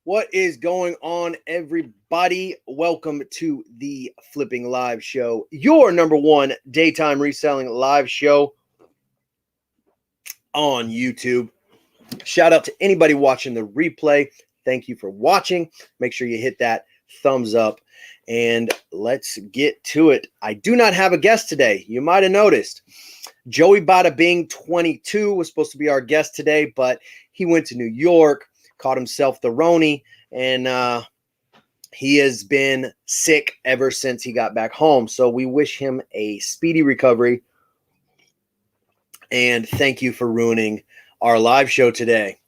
What is going on, everybody? Welcome to the Flipping Live Show, your number one daytime reselling live show on YouTube. Shout out to anybody watching the replay. Thank you for watching. Make sure you hit that thumbs up and let's get to it. I do not have a guest today. You might have noticed. Joey Bada Bing 22 was supposed to be our guest today, but he went to New York, caught himself the Roni, and he has been sick ever since he got back home. So we wish him a speedy recovery. And thank you for ruining our live show today.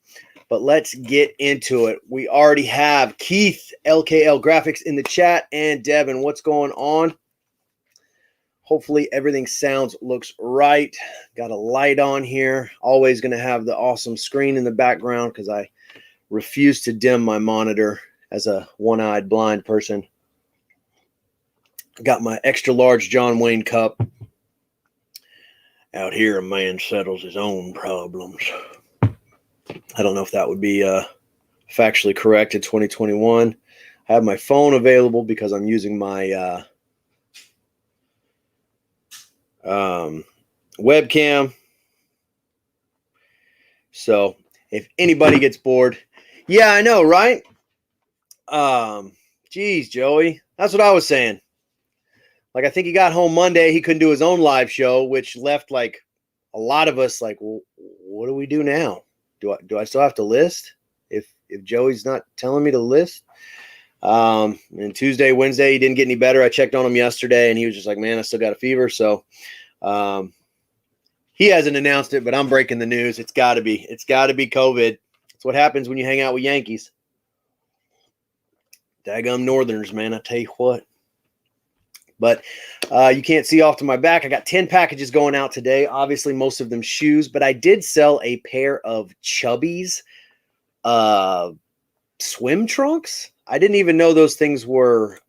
But let's get into it. We already have Keith, LKL Graphics, in the chat, and Devin. What's going on? Hopefully everything looks right. Got a light on here. Always going to have the awesome screen in the background because I refuse to dim my monitor as a one-eyed blind person. Got my extra large John Wayne cup. Out here, a man settles his own problems. I don't know if that would be factually correct in 2021. I have my phone available because I'm using my webcam. So if anybody gets bored, yeah, I know, right? Geez, Joey, that's what I was saying. Like, I think he got home Monday. He couldn't do his own live show, which left like a lot of us like, well, what do we do now? Do I still have to list if Joey's not telling me to list? And Tuesday, Wednesday, he didn't get any better. I checked on him yesterday, and he was just like, man, I still got a fever. So he hasn't announced it, but I'm breaking the news. It's got to be COVID. It's what happens when you hang out with Yankees. Daggum Northerners, man, I tell you what. But you can't see off to my back. I got 10 packages going out today. Obviously, most of them shoes, but I did sell a pair of Chubbies swim trunks. I didn't even know those things were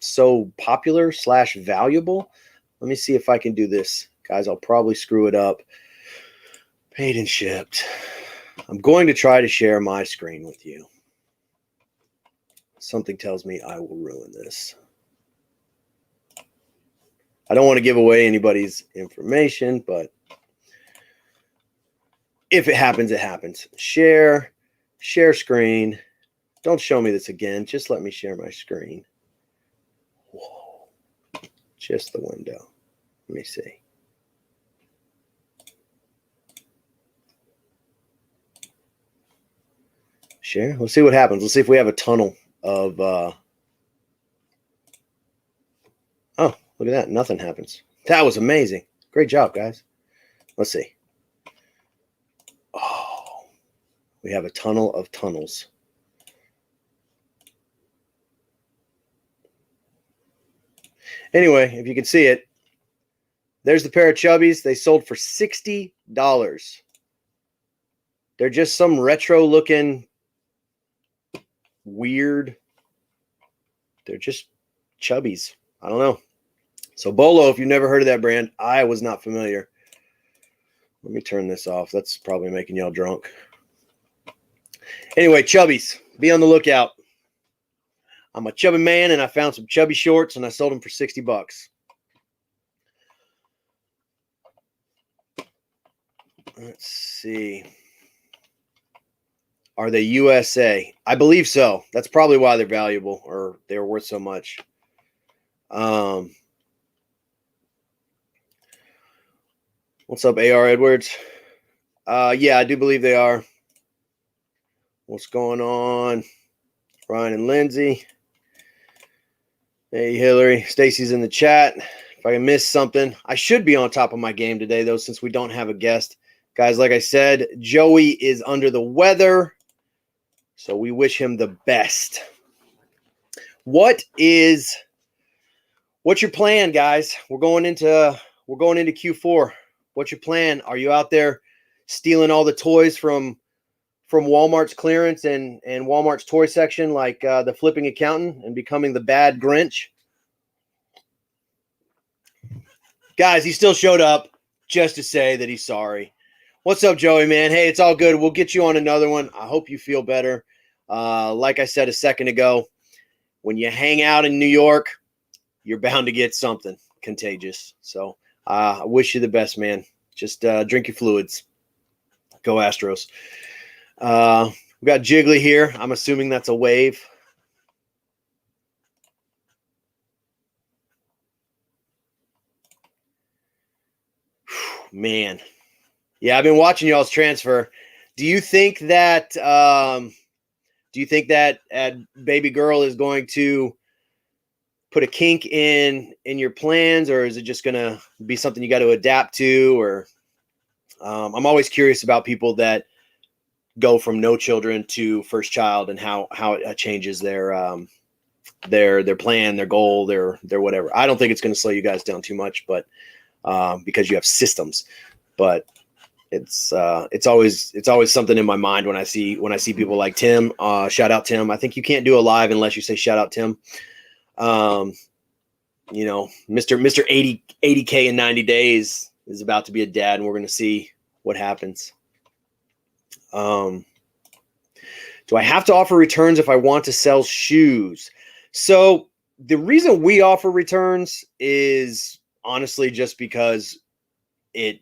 so popular / valuable. Let me see if I can do this. Guys, I'll probably screw it up. Paid and shipped. I'm going to try to share my screen with you. Something tells me I will ruin this. I don't want to give away anybody's information, but if it happens, it happens. Share screen. Don't show me this again. Just let me share my screen. Whoa. Just the window. Let me see. Share. Let's see what happens. Let's see if we have a tunnel of oh, look at that. Nothing happens. That was amazing. Great job, guys. Let's see. Oh, we have a tunnel of tunnels. Anyway, if you can see it, there's the pair of Chubbies. They sold for $60. They're just some retro looking weird. They're just Chubbies. I don't know. So Bolo, if you've never heard of that brand, I was not familiar. Let me turn this off. That's probably making y'all drunk. Anyway, Chubbies, be on the lookout. I'm a chubby man, and I found some chubby shorts, and I sold them for $60. Let's see. Are they USA? I believe so. That's probably why they're valuable, or they're worth so much. What's up, AR Edwards? Yeah, I do believe they are. What's going on? Ryan and Lindsay. Hey, Hillary. Stacy's in the chat. If I miss something, I should be on top of my game today, though, since we don't have a guest. Guys, like I said, Joey is under the weather, so we wish him the best. What's your plan, guys? We're going into Q4. What's your plan? Are you out there stealing all the toys from Walmart's clearance and Walmart's toy section like the flipping accountant and becoming the bad Grinch? Guys, he still showed up just to say that he's sorry. What's up, Joey, man? Hey, it's all good. We'll get you on another one. I hope you feel better. Like I said a second ago, when you hang out in New York, you're bound to get something contagious. So I wish you the best, man. Just drink your fluids. Go Astros. We got Jiggly here. I'm assuming that's a wave. Man. Yeah, I've been watching y'all's transfer. Do you think that baby girl is going to put a kink in your plans, or is it just going to be something you got to adapt to? Or I'm always curious about people that go from no children to first child and how it changes their plan, their goal, their whatever. I don't think it's going to slow you guys down too much, but because you have systems. But it's always something in my mind when I see people like Tim. Shout out Tim. I think you can't do a live unless you say shout out Tim. You know, Mr. 80K in 90 days is about to be a dad, and we're going to see what happens. Do I have to offer returns if I want to sell shoes? So the reason we offer returns is honestly just because it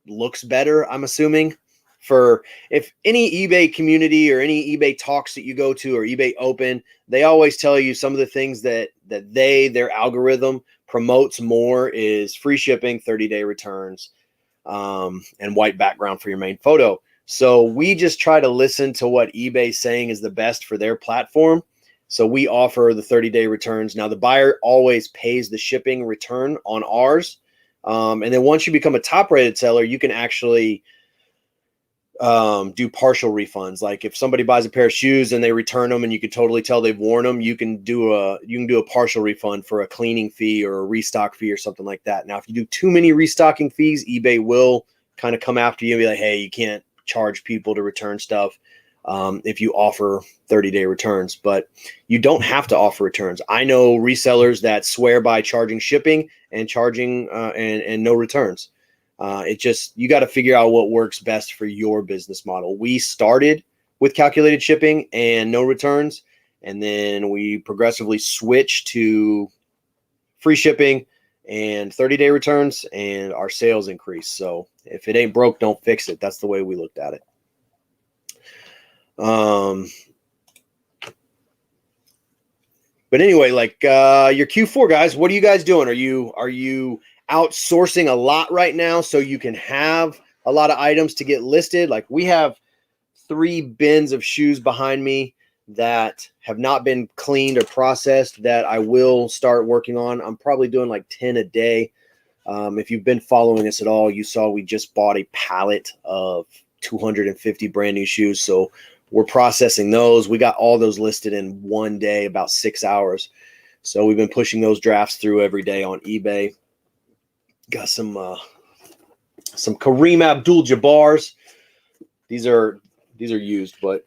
looks better, I'm assuming. For if any eBay community or any eBay talks that you go to or eBay Open, they always tell you some of the things that their algorithm promotes more is free shipping, 30-day returns, and white background for your main photo. So we just try to listen to what eBay's saying is the best for their platform. So we offer the 30-day returns. Now the buyer always pays the shipping return on ours. And then once you become a top rated seller, you can actually do partial refunds. Like if somebody buys a pair of shoes and they return them and you can totally tell they've worn them, you can do a partial refund for a cleaning fee or a restock fee or something like that. Now, if you do too many restocking fees, eBay will kind of come after you and be like, hey, you can't charge people to return stuff if you offer 30-day returns, but you don't have to offer returns. I know resellers that swear by charging shipping and charging and no returns. It just, you got to figure out what works best for your business model. We started with calculated shipping and no returns, and then we progressively switched to free shipping and 30-day returns, and our sales increased. So if it ain't broke, don't fix it. That's the way we looked at it. But anyway, like your Q4 guys, what are you guys doing? Are you outsourcing a lot right now so you can have a lot of items to get listed? Like we have 3 bins of shoes behind me that have not been cleaned or processed that I will start working on. I'm probably doing like 10 a day. If you've been following us at all, you saw we just bought a pallet of 250 brand new shoes. So we're processing those. We got all those listed in one day, about 6 hours. So we've been pushing those drafts through every day on eBay. Got some Kareem Abdul-Jabbars. These are used, but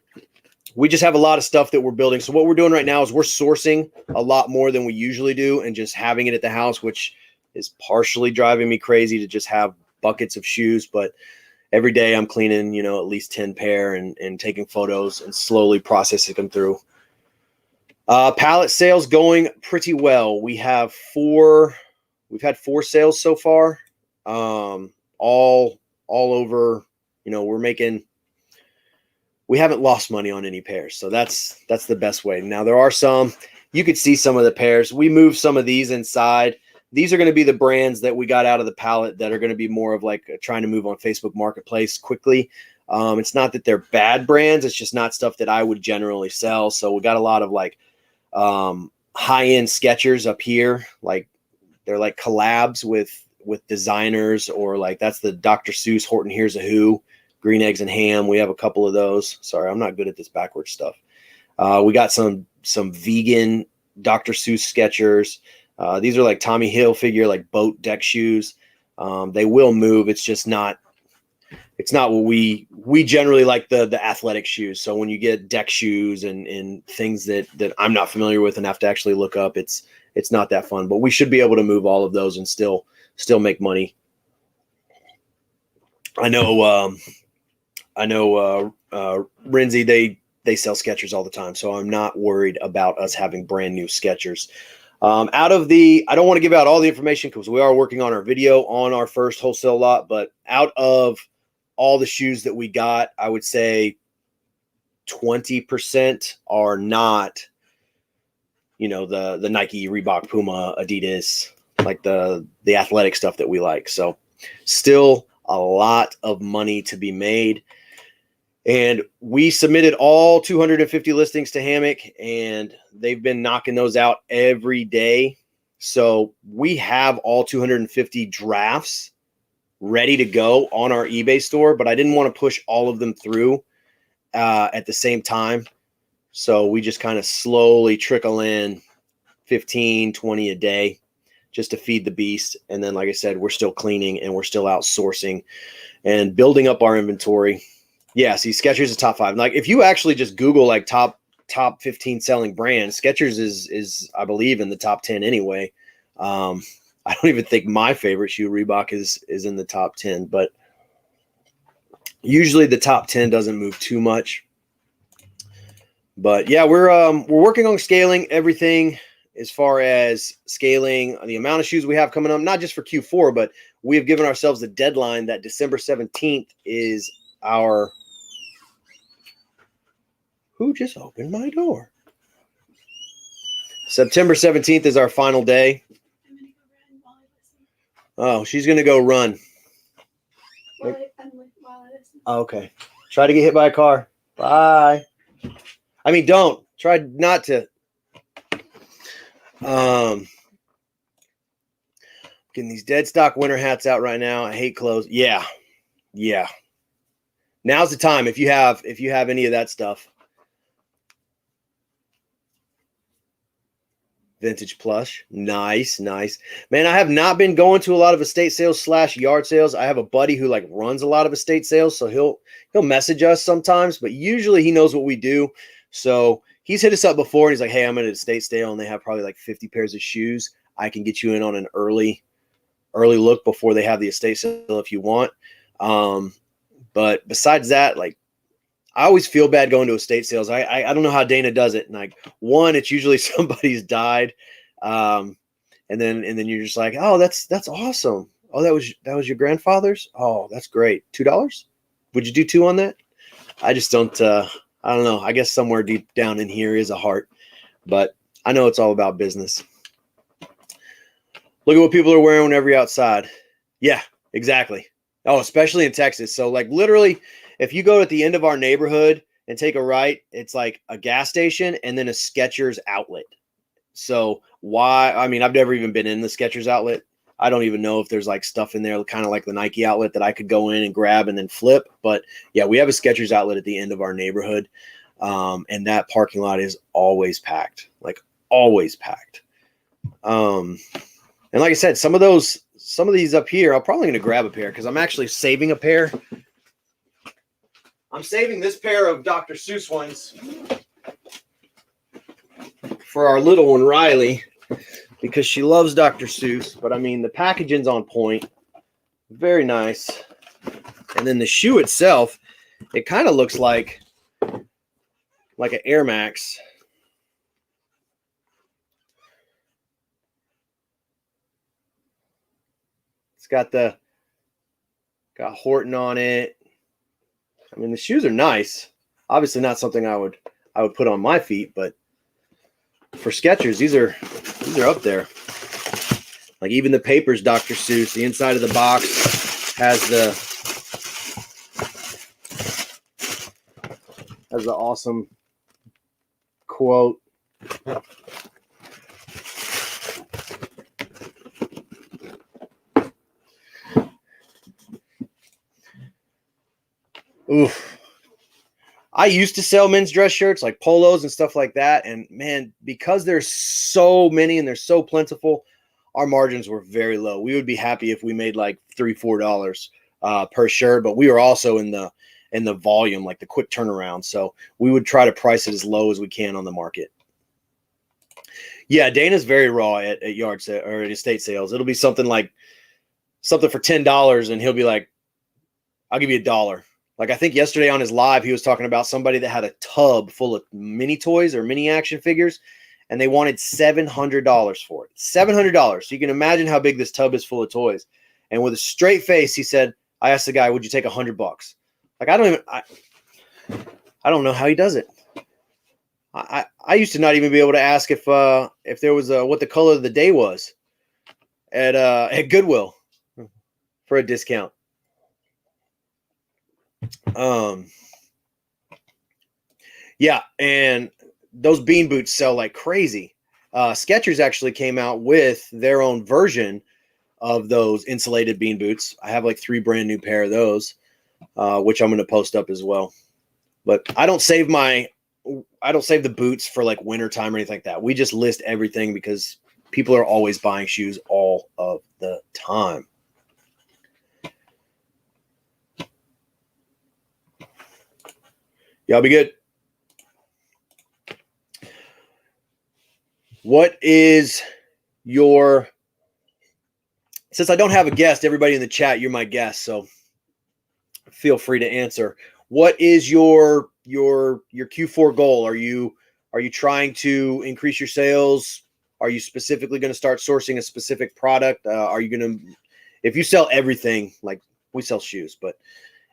we just have a lot of stuff that we're building. So what we're doing right now is we're sourcing a lot more than we usually do and just having it at the house, which is partially driving me crazy to just have buckets of shoes. But every day I'm cleaning, at least 10 pair and taking photos and slowly processing them through. Pallet sales going pretty well. We've had 4 sales so far. All over, we haven't lost money on any pairs. So that's the best way. Now there are some, you could see some of the pairs. We moved some of these inside. These are going to be the brands that we got out of the pallet that are going to be more of like trying to move on Facebook Marketplace quickly. It's not that they're bad brands. It's just not stuff that I would generally sell. So we got a lot of like high-end Skechers up here. Like they're like collabs with designers, or like that's the Dr. Seuss Horton Hears a Who, green eggs and ham. We have a couple of those. Sorry, I'm not good at this backwards stuff. We got some vegan Dr. Seuss Skechers. These are like Tommy Hilfiger, like boat deck shoes. They will move. It's just not, it's not what we generally like the athletic shoes. So when you get deck shoes and things that I'm not familiar with and have to actually look up, it's not that fun, but we should be able to move all of those and still make money. I know Renzi, they sell Skechers all the time. So I'm not worried about us having brand new Skechers. I don't want to give out all the information because we are working on our video on our first wholesale lot, but out of all the shoes that we got, I would say 20% are not, the Nike, Reebok, Puma, Adidas, like the athletic stuff that we like. So still a lot of money to be made. And we submitted all 250 listings to Hammock, and they've been knocking those out every day. So we have all 250 drafts ready to go on our eBay store, but I didn't want to push all of them through at the same time. So we just kind of slowly trickle in 15, 20 a day just to feed the beast. And then, like I said, we're still cleaning and we're still outsourcing and building up our inventory. Yeah, see, Skechers is top 5. Like if you actually just Google like top 15 selling brands, Skechers is I believe in the top 10 anyway. I don't even think my favorite shoe, Reebok, is in the top 10, but usually the top 10 doesn't move too much. But yeah, we're working on scaling everything as far as scaling the amount of shoes we have coming up, not just for Q4, but we have given ourselves the deadline that December 17th is our. Who just opened my door? September 17th is our final day. Oh, she's going to go run. Oh, okay. Try to get hit by a car. Bye. I mean, don't. Try not to. Getting these dead stock winter hats out right now. I hate clothes. Yeah. Now's the time if you have any of that stuff. Vintage plush. Nice. Man, I have not been going to a lot of estate sales / yard sales. I have a buddy who like runs a lot of estate sales, so he'll message us sometimes, but usually he knows what we do. So he's hit us up before and he's like, hey, I'm at an estate sale and they have probably like 50 pairs of shoes. I can get you in on an early look before they have the estate sale if you want. But besides that, like, I always feel bad going to estate sales. I don't know how Dana does it. And like, one, it's usually somebody's died. And then you're just like, oh, that's awesome. Oh, that was your grandfather's. Oh, that's great. $2. Would you do 2 on that? I just don't, I don't know. I guess somewhere deep down in here is a heart, but I know it's all about business. Look at what people are wearing whenever you're outside. Yeah, exactly. Oh, especially in Texas. So like literally, if you go at the end of our neighborhood and take a right, it's like a gas station and then a Skechers outlet. So why? I mean, I've never even been in the Skechers outlet. I don't even know if there's like stuff in there, kind of like the Nike outlet that I could go in and grab and then flip. But yeah, we have a Skechers outlet at the end of our neighborhood. And that parking lot is always packed, like always packed. And like I said, some of these up here, I'm probably going to grab a pair because I'm actually saving a pair. I'm saving this pair of Dr. Seuss ones for our little one, Riley, because she loves Dr. Seuss. But I mean, the packaging's on point. Very nice. And then the shoe itself, it kind of looks like an Air Max. It's got Horton on it. I mean, the shoes are nice. Obviously not something I would put on my feet, but for Skechers, these are up there. Like even the paper's Dr. Seuss. The inside of the box has the awesome quote. Oof. I used to sell men's dress shirts like polos and stuff like that. And man, because there's so many and they're so plentiful, our margins were very low. We would be happy if we made like $3-4 per shirt, but we were also in the volume, like the quick turnaround. So we would try to price it as low as we can on the market. Yeah, Dana's very raw at yard sale or at estate sales. It'll be something for $10 and he'll be like, I'll give you $1. Like I think yesterday on his live, he was talking about somebody that had a tub full of mini toys or mini action figures, and they wanted $700 for it. $700. So you can imagine how big this tub is full of toys. And with a straight face, he said, I asked the guy, would you take $100? Like, I don't know how he does it. I used to not even be able to ask if there was what the color of the day was at Goodwill for a discount. Yeah, and those bean boots sell like crazy. Skechers actually came out with their own version of those insulated bean boots. I have like 3 brand new pair of those, which I'm going to post up as well. But I don't save the boots for like winter time or anything like that. We just list everything because people are always buying shoes all of the time. Y'all be good. What is your, since I don't have a guest, everybody in the chat, you're my guest, so feel free to answer. What is your Q4 goal? Are you trying to increase your sales? Are you specifically going to start sourcing a specific product? Are you going to, if you sell everything, like we sell shoes, but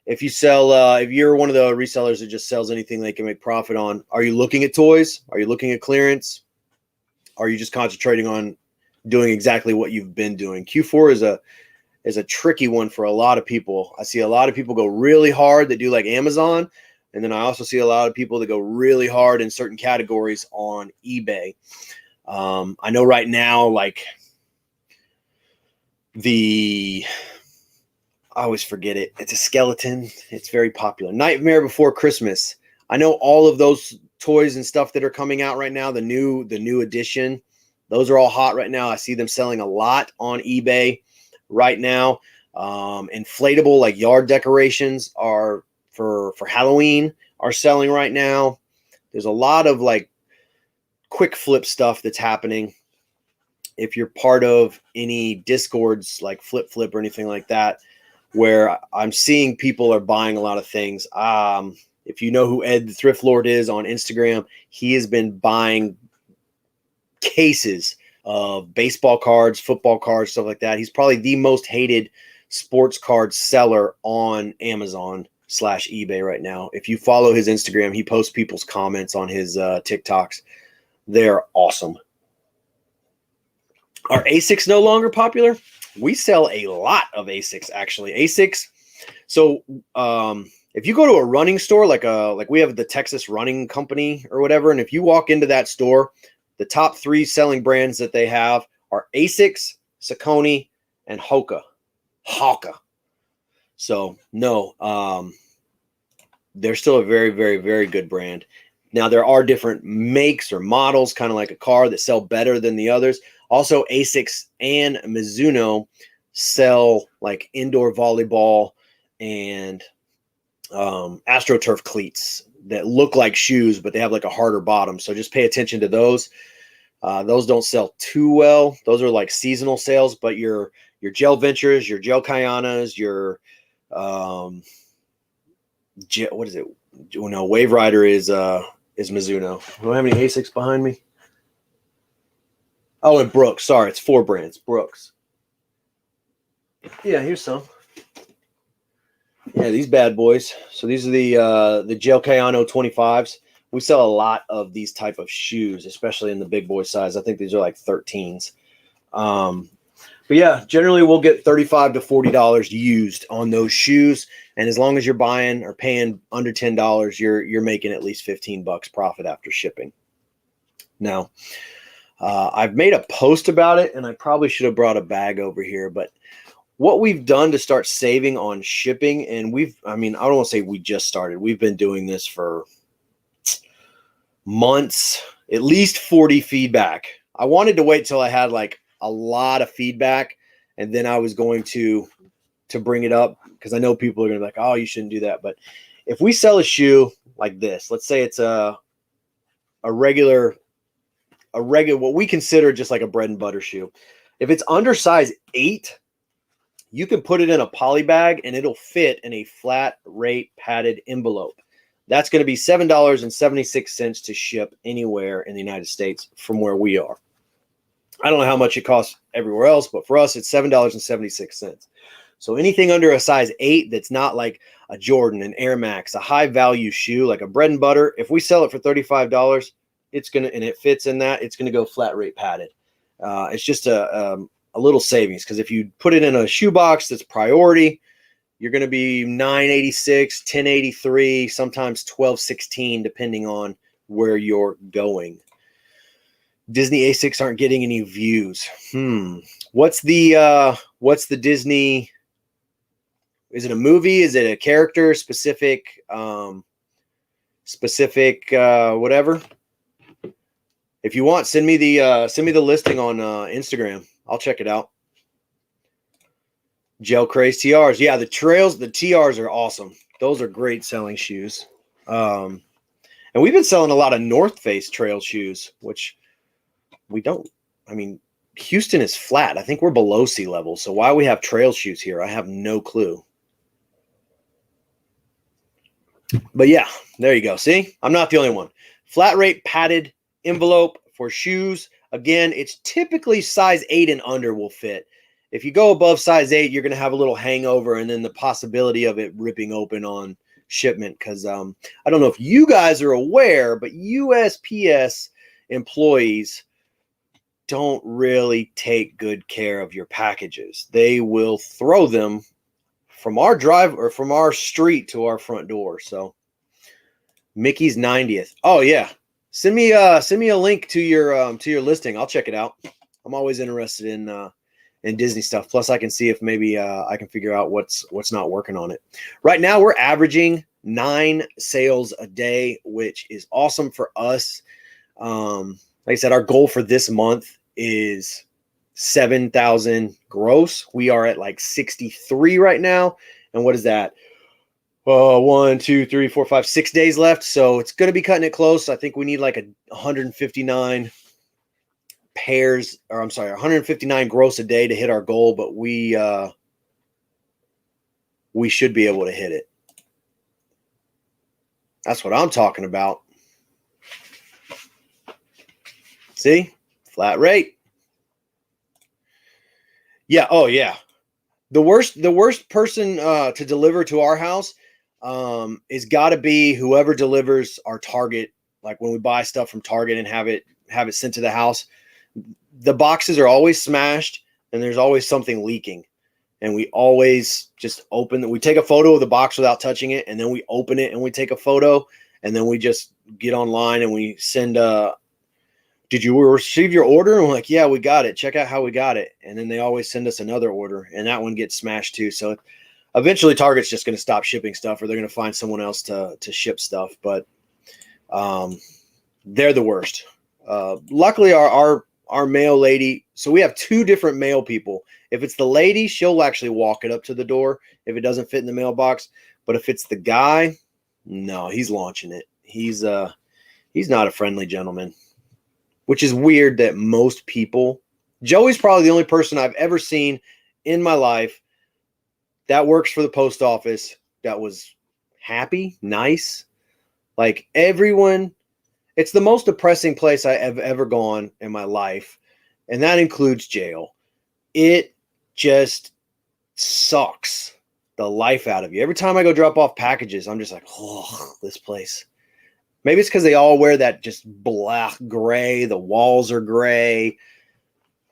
if you sell, if you're one of the resellers that just sells anything they can make profit on, are you looking at toys? Are you looking at clearance? Are you just concentrating on doing exactly what you've been doing? Q4 is a tricky one for a lot of people. I see a lot of people go really hard that do like Amazon. And then I also see a lot of people that go really hard in certain categories on eBay. I know right now, like I always forget it. It's a skeleton. It's very popular. Nightmare Before Christmas. I know all of those toys and stuff that are coming out right now, the new edition, those are all hot right now. I see them selling a lot on eBay right now. Inflatable like yard decorations are for Halloween are selling right now. There's a lot of like quick flip stuff that's happening. If you're part of any Discords like Flip or anything like that, where I'm seeing people are buying a lot of things. If you know who Ed the Thrift Lord is on Instagram, he has been buying cases of baseball cards, football cards, stuff like that. He's probably the most hated sports card seller on Amazon/eBay right now. If you follow his Instagram, he posts people's comments on his TikToks. They're awesome. Are Asics no longer popular? We sell a lot of Asics, actually. Asics. So if you go to a running store, like we have the Texas Running Company or whatever, and if you walk into that store, the top 3 selling brands that they have are Asics, Saucony, and Hoka. So no, they're still a very, very, very good brand. Now there are different makes or models, kind of like a car, that sell better than the others. Also, Asics and Mizuno sell like indoor volleyball and AstroTurf cleats that look like shoes, but they have like a harder bottom. So just pay attention to those. Those don't sell too well. Those are like seasonal sales, but your Gel Ventures, your Gel Kayanas, your what is it? No, Wave Rider is Mizuno. Do I have any Asics behind me? Oh, and Brooks. Sorry, it's 4 brands. Brooks. Yeah, here's some. Yeah, these bad boys. So these are the Gel Kayano 25s. We sell a lot of these type of shoes, especially in the big boy size. I think these are like 13s. But yeah, generally we'll get $35 to $40 used on those shoes. And as long as you're buying or paying under $10, you're making at least $15 profit after shipping. Now, I've made a post about it, and I probably should have brought a bag over here, but what we've done to start saving on shipping, and I don't want to say we just started. We've been doing this for months, at least 40 feedback. I wanted to wait till I had like a lot of feedback, and then I was going to bring it up, because I know people are going to be like, oh, you shouldn't do that. But if we sell a shoe like this, let's say it's a regular, what we consider just like a bread and butter shoe. If it's under size 8, You can put it in a poly bag and it'll fit in a flat rate padded envelope. That's going to be $7.76 to ship anywhere in the United States from where we are. I don't know how much it costs everywhere else, but for us, it's $7.76. So anything under a size 8 that's not like a Jordan, an Air Max, a high value shoe, like a bread and butter, if we sell it for $35, it's going to, and it fits in that, it's going to go flat rate padded. It's just a little savings, because if you put it in a shoe box that's priority, you're going to be $9.86, $10.83, sometimes $12.16, depending on where you're going. Disney ASICs aren't getting any views. What's the Disney? Is it a movie? Is it a character specific? Whatever. If you want, send me the listing on Instagram. I'll check it out. Gel Craze TRs. Yeah, the TRs are awesome. Those are great selling shoes. And we've been selling a lot of North Face trail shoes, which we don't. I mean, Houston is flat. I think we're below sea level. So why we have trail shoes here, I have no clue. But yeah, there you go. See, I'm not the only one. Flat rate padded envelope for shoes. Again, it's typically size 8 and under will fit. If you go above size 8, you're going to have a little hangover, and then the possibility of it ripping open on shipment. Because I don't know if you guys are aware, but USPS employees don't really take good care of your packages. They will throw them from our drive or from our street to our front door. So Mickey's 90th. Oh yeah. Send me a link to your listing. I'll check it out. I'm always interested in Disney stuff. Plus I can see if maybe I can figure out what's not working on it. Right now we're averaging 9 sales a day, which is awesome for us. Like I said, our goal for this month is 7,000 gross. We are at like 63 right now. And what is that? 1, 2, 3, 4, 5, 6 days left. So it's going to be cutting it close. I think we need like 159 pairs, or I'm sorry, 159 gross a day to hit our goal, but we should be able to hit it. That's what I'm talking about. See? Flat rate. Yeah. Oh, yeah. The worst person to deliver to our house is got to be whoever delivers our Target. Like when we buy stuff from Target and have it sent to the house, the boxes are always smashed and there's always something leaking. And we always just open it. We take a photo of the box without touching it, and then we open it and we take a photo, and then we just get online and we send did you receive your order? And we're like, yeah, we got it. Check out how we got it. And then they always send us another order, and that one gets smashed too. So eventually Target's just going to stop shipping stuff, or they're going to find someone else to ship stuff. But they're the worst. Luckily our mail lady, so we have 2 different mail people. If it's the lady, she'll actually walk it up to the door if it doesn't fit in the mailbox. But if it's the guy, no, he's launching it. He's not a friendly gentleman. Which is weird that most people, Joey's probably the only person I've ever seen in my life that works for the post office that was happy, nice. Like everyone, it's the most depressing place I have ever gone in my life. And that includes jail. It just sucks the life out of you. Every time I go drop off packages, I'm just like, oh, this place. Maybe it's because they all wear that just black gray. The walls are gray.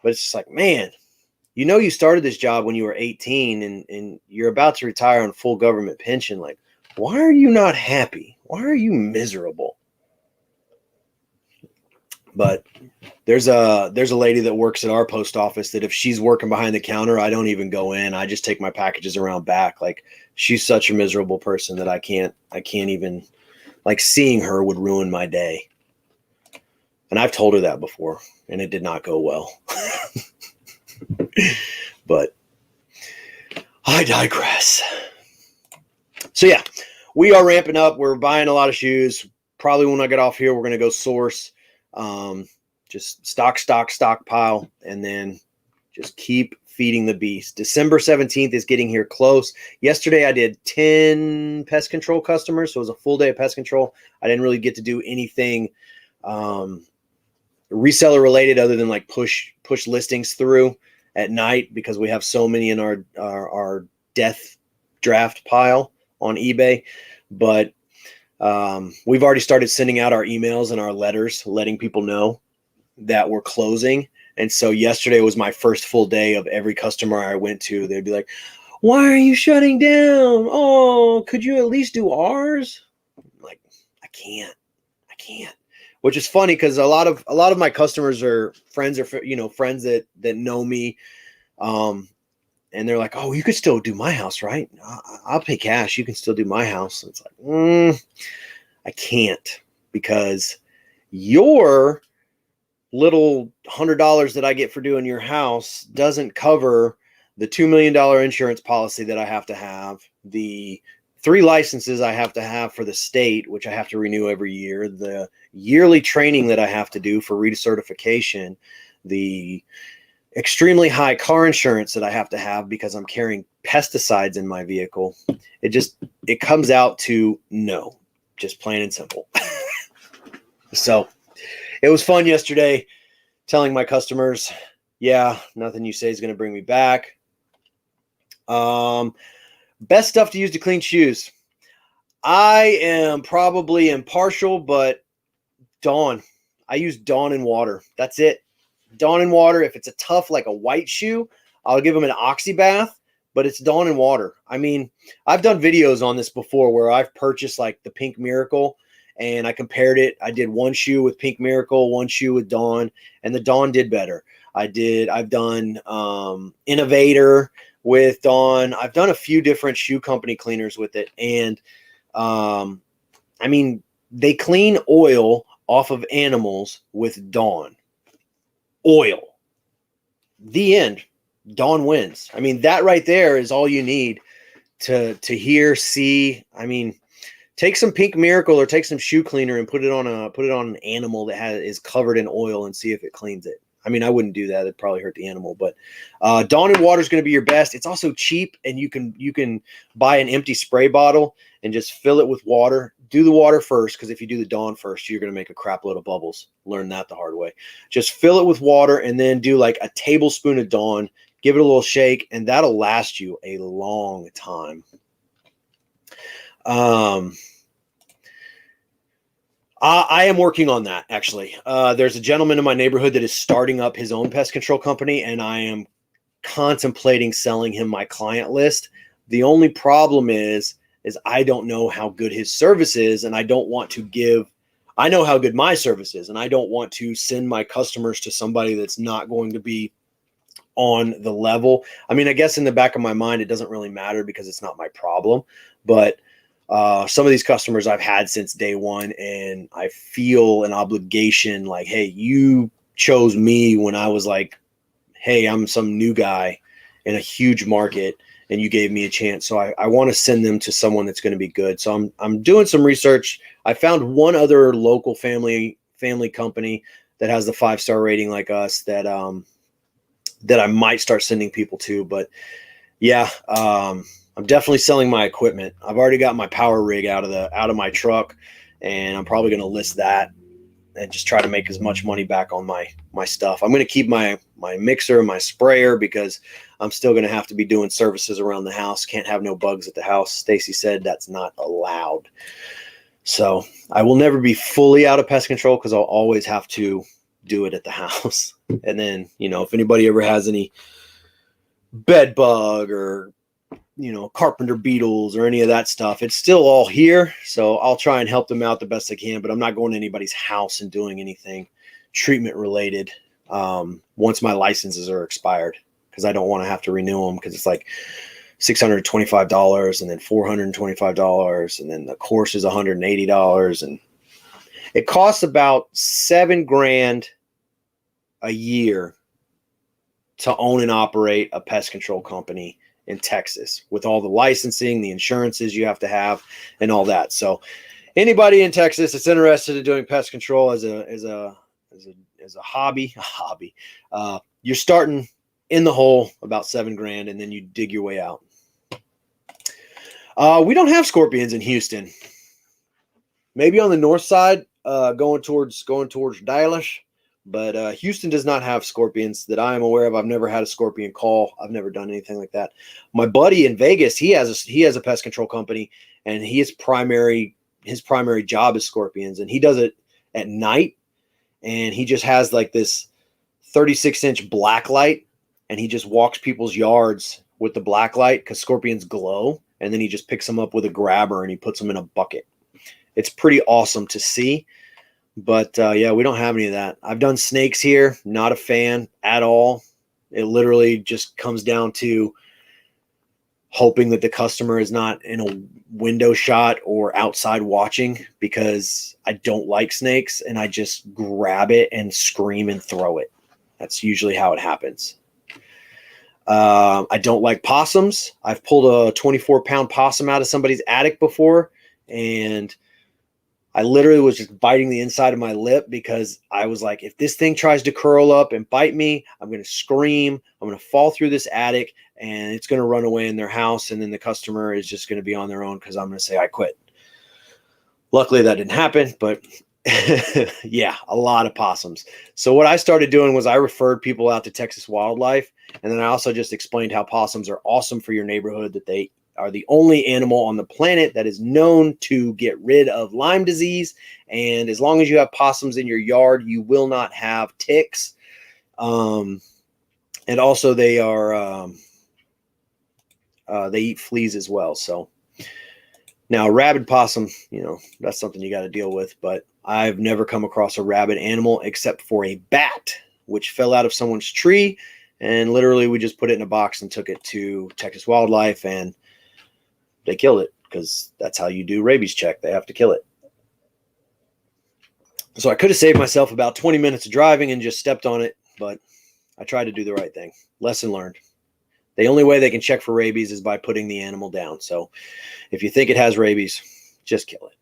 But it's just like, man, you started this job when you were 18 and you're about to retire on full government pension. Like, why are you not happy? Why are you miserable? But there's a lady that works at our post office that if she's working behind the counter, I don't even go in. I just take my packages around back. Like, she's such a miserable person that I can't even, like, seeing her would ruin my day. And I've told her that before, and it did not go well. But I digress. So yeah, we are ramping up. We're buying a lot of shoes. Probably when I get off here, we're going to go source, just stockpile, and then just keep feeding the beast. December 17th is getting here close. Yesterday I did 10 pest control customers, so it was a full day of pest control. I didn't really get to do anything reseller related other than like push listings through at night because we have so many in our death draft pile on eBay. But we've already started sending out our emails and our letters letting people know that we're closing. And so yesterday was my first full day of every customer I went to. They'd be like, why are you shutting down? Oh, could you at least do ours? I'm like, I can't. Which is funny because a lot of my customers are friends or friends that know me. And they're like, oh, you could still do my house, right? I'll pay cash. You can still do my house. And it's like, I can't, because your little $100 that I get for doing your house doesn't cover the $2 million insurance policy that I have to have, the 3 licenses I have to have for the state, which I have to renew every year, the yearly training that I have to do for recertification, the extremely high car insurance that I have to have because I'm carrying pesticides in my vehicle. It comes out to no, just plain and simple. So it was fun yesterday telling my customers, yeah, nothing you say is going to bring me back. Best stuff to use to clean shoes. I am probably impartial, but Dawn. I use Dawn and water. That's it. Dawn and water. If it's a tough, like a white shoe, I'll give them an oxy bath, but it's Dawn and water. I mean, I've done videos on this before where I've purchased like the Pink Miracle and I compared it. I did one shoe with Pink Miracle, one shoe with Dawn, and the Dawn did better. I've done Innovator with Dawn. I've done a few different shoe company cleaners with it. And I mean, they clean oil off of animals with Dawn. Oil. The end. Dawn wins. I mean, that right there is all you need to hear, see. I mean, take some Pink Miracle or take some shoe cleaner and put it on an animal that is covered in oil and see if it cleans it. I mean, I wouldn't do that. It'd probably hurt the animal, but Dawn and water is going to be your best. It's also cheap, and you can buy an empty spray bottle and just fill it with water. Do the water first, because if you do the Dawn first, you're going to make a crap load of bubbles. Learn that the hard way. Just fill it with water and then do like a tablespoon of Dawn. Give it a little shake, and that'll last you a long time. I am working on that, actually. There's a gentleman in my neighborhood that is starting up his own pest control company, and I am contemplating selling him my client list. The only problem is I don't know how good his service is, and I don't want to I know how good my service is, and I don't want to send my customers to somebody that's not going to be on the level. I mean, I guess in the back of my mind, it doesn't really matter because it's not my problem, but some of these customers I've had since day one, and I feel an obligation like, hey, you chose me when I was like, hey, I'm some new guy in a huge market and you gave me a chance. So I want to send them to someone that's going to be good. So I'm doing some research. I found one other local family company that has the 5-star rating like us that I might start sending people to. But yeah, I'm definitely selling my equipment. I've already got my power rig out of my truck, and I'm probably going to list that and just try to make as much money back on my stuff. I'm going to keep my mixer and my sprayer because I'm still going to have to be doing services around the house. Can't have no bugs at the house. Stacy said that's not allowed. So I will never be fully out of pest control because I'll always have to do it at the house. And then, if anybody ever has any bed bug or carpenter beetles or any of that stuff, it's still all here. So I'll try and help them out the best I can, but I'm not going to anybody's house and doing anything treatment related once my licenses are expired, because I don't want to have to renew them, because it's like $625 and then $425 and then the course is $180, and it costs about $7,000 a year to own and operate a pest control company in Texas, with all the licensing, the insurances you have to have, and all that. So anybody in Texas that's interested in doing pest control as a hobby, you're starting in the hole, about $7,000, and then you dig your way out. We don't have scorpions in Houston. Maybe on the north side, going towards Dallas, but Houston does not have scorpions that I am aware of. I've never had a scorpion call. I've never done anything like that. My buddy in Vegas, he has a pest control company, and his primary job is scorpions, and he does it at night, and he just has like this 36-inch black light, and he just walks people's yards with the black light because scorpions glow, and then he just picks them up with a grabber and he puts them in a bucket. It's pretty awesome to see, but yeah, we don't have any of that. I've done snakes here, not a fan at all. It literally just comes down to hoping that the customer is not in a window shot or outside watching, because I don't like snakes and I just grab it and scream and throw it. That's usually how it happens. I don't like possums. I've pulled a 24-pound possum out of somebody's attic before, and I literally was just biting the inside of my lip because I was like, if this thing tries to curl up and bite me, I'm going to scream. I'm going to fall through this attic, and it's going to run away in their house, and then the customer is just going to be on their own because I'm going to say I quit. Luckily, that didn't happen, but yeah, a lot of possums. So what I started doing was I referred people out to Texas Wildlife, and then I also just explained how possums are awesome for your neighborhood, that they are the only animal on the planet that is known to get rid of Lyme disease. And as long as you have possums in your yard, you will not have ticks. And also they are, they eat fleas as well. So now rabid possum, you know, that's something you got to deal with, but I've never come across a rabid animal except for a bat, which fell out of someone's tree. And literally we just put it in a box and took it to Texas Wildlife, and they killed it because that's how you do rabies check. They have to kill it. So I could have saved myself about 20 minutes of driving and just stepped on it, but I tried to do the right thing. Lesson learned. The only way they can check for rabies is by putting the animal down. So if you think it has rabies, just kill it.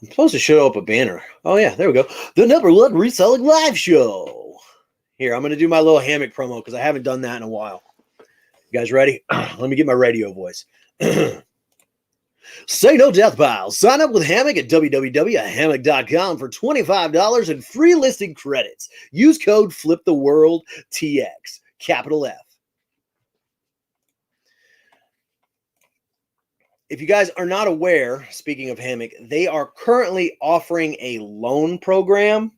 I'm supposed to show up a banner. Oh yeah, there we go. The #1 reselling live show. Here, I'm going to do my little hammock promo because I haven't done that in a while. You guys ready? Let me get my radio voice. Say no death piles. Sign up with Hammock at www.hammock.com for $25 and free listing credits. Use code FLIPTHEWORLDTX, capital F. If you guys are not aware, speaking of Hammock, they are currently offering a loan program,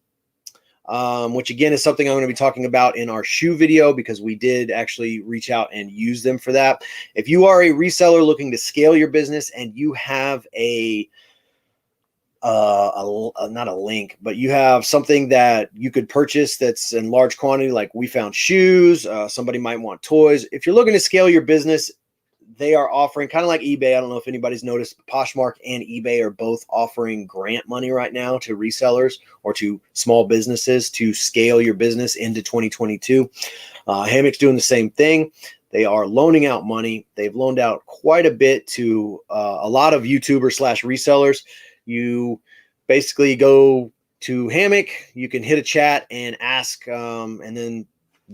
which again is something I'm going to be talking about in our shoe video, because we did actually reach out and use them for that. If you are a reseller looking to scale your business and you have not a link, but you have something that you could purchase that's in large quantity, like we found shoes, somebody might want toys. If you're looking to scale your business, they are offering, kind of like eBay. I don't know if anybody's noticed, Poshmark and eBay are both offering grant money right now to resellers or to small businesses to scale your business into 2022. Hammock's doing the same thing. They are loaning out money. They've loaned out quite a bit to a lot of YouTubers / resellers. You basically go to Hammock, you can hit a chat and ask, and then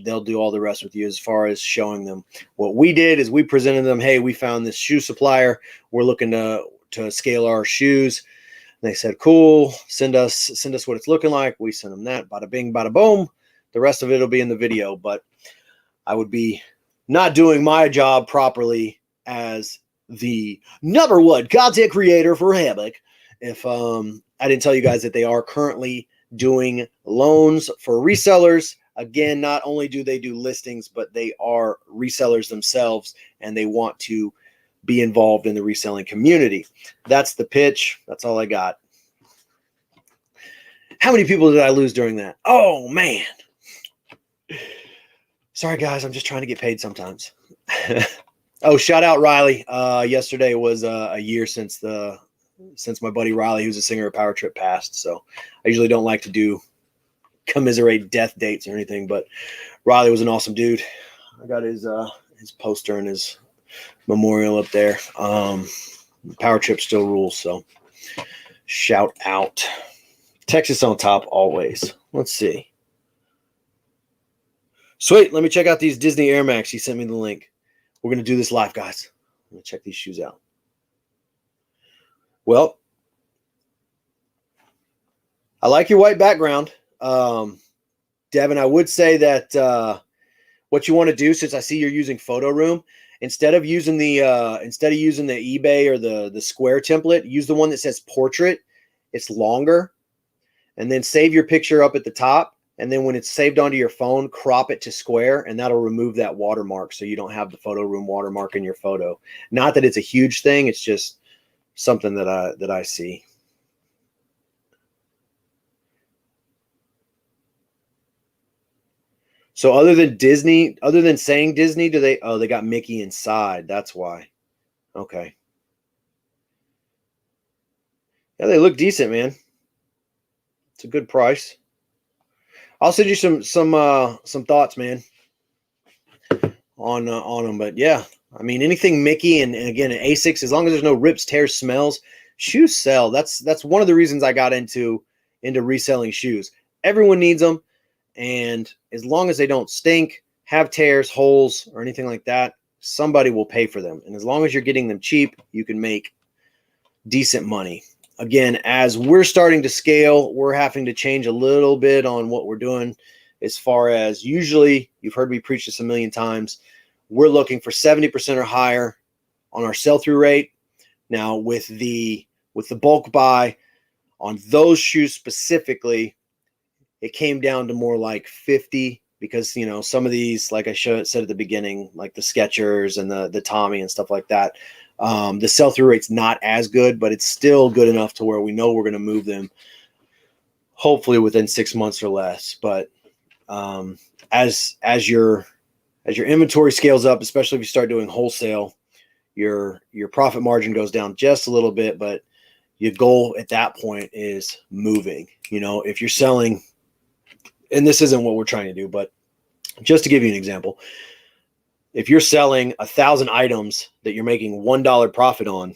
they'll do all the rest with you as far as showing them. What we did is we presented them, hey, we found this shoe supplier. We're looking to scale our shoes. And they said, cool, send us what it's looking like. We sent them that, bada bing, bada boom. The rest of it will be in the video, but I would be not doing my job properly as the #1 content creator for Hammock if I didn't tell you guys that they are currently doing loans for resellers. Again, not only do they do listings, but they are resellers themselves, and they want to be involved in the reselling community. That's the pitch. That's all I got. How many people did I lose during that? Oh, man. Sorry, guys. I'm just trying to get paid sometimes. Oh, shout out Riley. Yesterday was a year since my buddy Riley, who's a singer of Power Trip, passed. So I usually don't like to commiserate death dates or anything, but Riley was an awesome dude. I got his poster and his memorial up there. Power Trip still rules, so shout out. Texas on top always. Let's see. Sweet. Let me check out these Disney Air Max. He sent me the link. We're going to do this live, guys. I'm going to check these shoes out. Well, I like your white background. Devin, I would say that what you want to do, since I see you're using Photo Room, instead of using the eBay or the square template, use the one that says portrait. It's longer. And then save your picture up at the top. And then when it's saved onto your phone, crop it to square, and that'll remove that watermark so you don't have the Photo Room watermark in your photo. Not that it's a huge thing. It's just something that I see. So other than saying Disney, they got Mickey inside. That's why. Okay. Yeah, they look decent, man. It's a good price. I'll send you some thoughts, man, on them. But yeah, I mean, anything Mickey and again, an Asics, as long as there's no rips, tears, smells, shoes sell. That's one of the reasons I got into reselling shoes. Everyone needs them. And as long as they don't stink, have tears, holes, or anything like that, somebody will pay for them. And as long as you're getting them cheap, you can make decent money. Again, as we're starting to scale, we're having to change a little bit on what we're doing as far as, usually, you've heard me preach this a million times, we're looking for 70% or higher on our sell-through rate. Now, with the bulk buy on those shoes specifically, it came down to more like 50 because, you know, some of these, like I said at the beginning, like the Skechers and the Tommy and stuff like that, the sell-through rate's not as good, but it's still good enough to where we know we're going to move them hopefully within 6 months or less. But as your inventory scales up, especially if you start doing wholesale, your profit margin goes down just a little bit, but your goal at that point is moving. You know, if you're selling, and this isn't what we're trying to do, but just to give you an example, if you're selling 1,000 items that you're making $1 profit on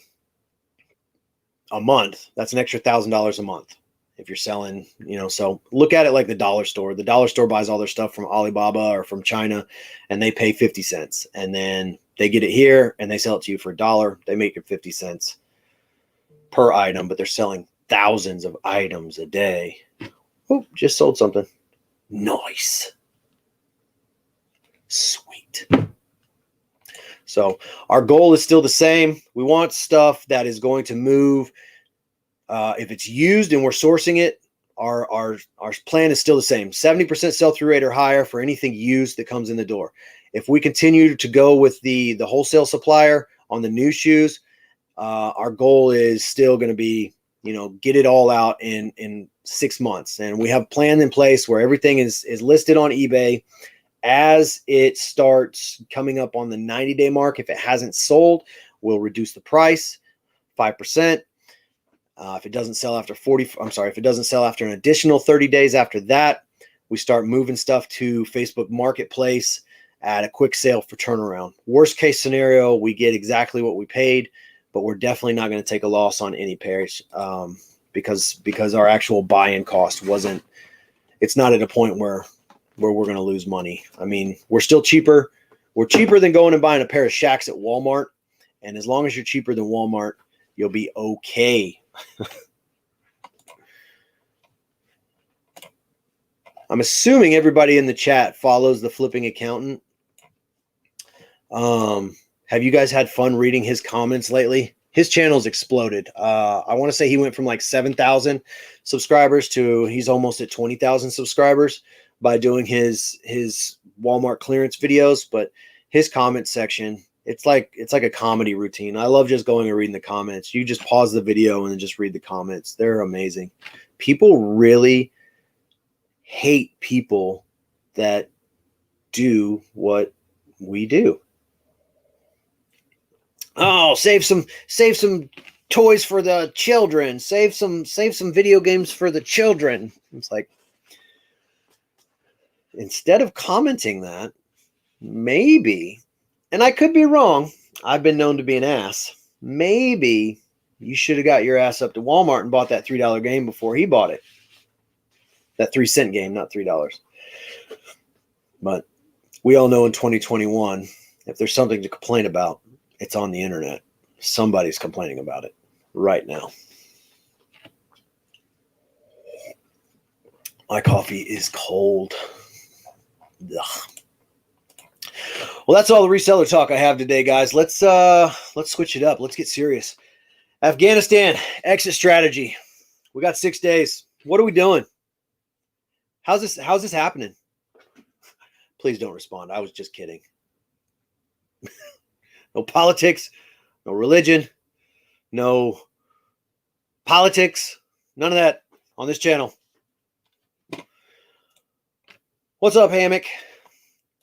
a month, that's an extra $1,000 a month. If you're selling, you know, so look at it like the dollar store. The dollar store buys all their stuff from Alibaba or from China, and they pay 50 cents. And then they get it here and they sell it to you for $1. They make it 50 cents per item, but they're selling thousands of items a day. Oh, just sold something. Nice. Sweet. So our goal is still the same. We want stuff that is going to move. If it's used and we're sourcing it, our plan is still the same. 70% sell-through rate or higher for anything used that comes in the door. If we continue to go with the wholesale supplier on the new shoes, our goal is still going to be, you know, get it all out in 6 months. And we have a plan in place where everything is listed on eBay. As it starts coming up on the 90-day mark, if it hasn't sold, we'll reduce the price 5%. If it doesn't sell after if it doesn't sell after an additional 30 days after that, we start moving stuff to Facebook Marketplace at a quick sale for turnaround. Worst case scenario, we get exactly what we paid, but we're definitely not going to take a loss on any pairs because our actual buy-in cost wasn't. It's not at a point where we're going to lose money. I mean, we're still cheaper. We're cheaper than going and buying a pair of Shacks at Walmart. And as long as you're cheaper than Walmart, you'll be okay. I'm assuming everybody in the chat follows the Flipping Accountant. Have you guys had fun reading his comments lately? His channel's exploded. I want to say he went from like 7,000 subscribers to he's almost at 20,000 subscribers by doing his Walmart clearance videos. But his comment section, it's like a comedy routine. I love just going and reading the comments. You just pause the video and then just read the comments. They're amazing. People really hate people that do what we do. Oh, save some toys for the children. Save some video games for the children. It's like, instead of commenting that, maybe, and I could be wrong, I've been known to be an ass, maybe you should have got your ass up to Walmart and bought that $3 game before he bought it. That 3-cent game, not $3. But we all know in 2021, if there's something to complain about, it's on the internet. Somebody's complaining about it right now. My coffee is cold. Ugh. Well, that's all the reseller talk I have today, guys. Let's switch it up. Let's get serious. Afghanistan exit strategy. We got 6 days. What are we doing? How's this happening? Please don't respond. I was just kidding. No politics, no religion, no politics, none of that on this channel. What's up, Hammock?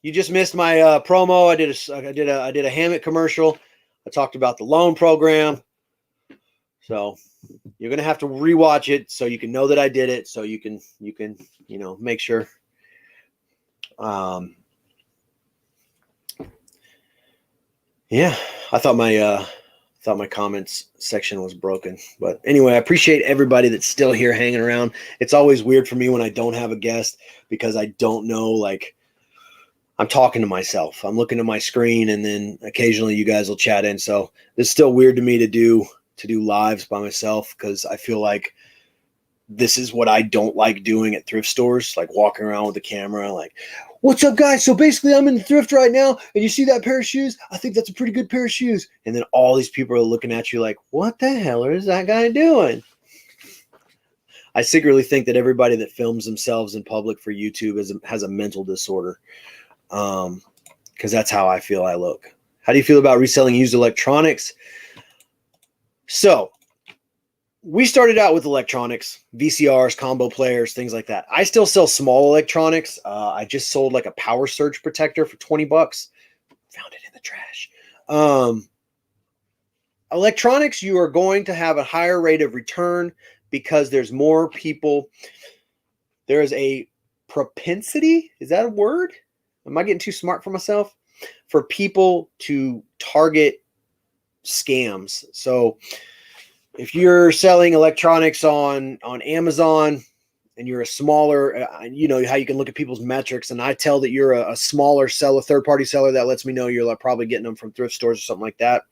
You just missed my promo. I did a Hammock commercial. I talked about the loan program. So you're gonna have to rewatch it so you can know that I did it. So you can make sure. Yeah, I thought my comments section was broken, but anyway, I appreciate everybody that's still here hanging around. It's always weird for me when I don't have a guest because I don't know, like, I'm talking to myself. I'm looking at my screen, and then occasionally you guys will chat in. So it's still weird to me to do lives by myself because I feel like this is what I don't like doing at thrift stores, like walking around with the camera, like, what's up, guys? So basically, I'm in the thrift right now, and you see that pair of shoes? I think that's a pretty good pair of shoes. And then all these people are looking at you like, what the hell is that guy doing? I secretly think that everybody that films themselves in public for YouTube has a mental disorder, because that's how I feel I look. How do you feel about reselling used electronics? So we started out with electronics, VCRs, combo players, things like that. I still sell small electronics. I just sold like a power surge protector for $20. Found it in the trash. Electronics, you are going to have a higher rate of return because there's more people. There is a propensity. Is that a word? Am I getting too smart for myself? For people to target scams. So if you're selling electronics on Amazon and you're a smaller, you know how you can look at people's metrics, and I tell that you're a smaller seller, third-party seller, that lets me know you're like probably getting them from thrift stores or something like that.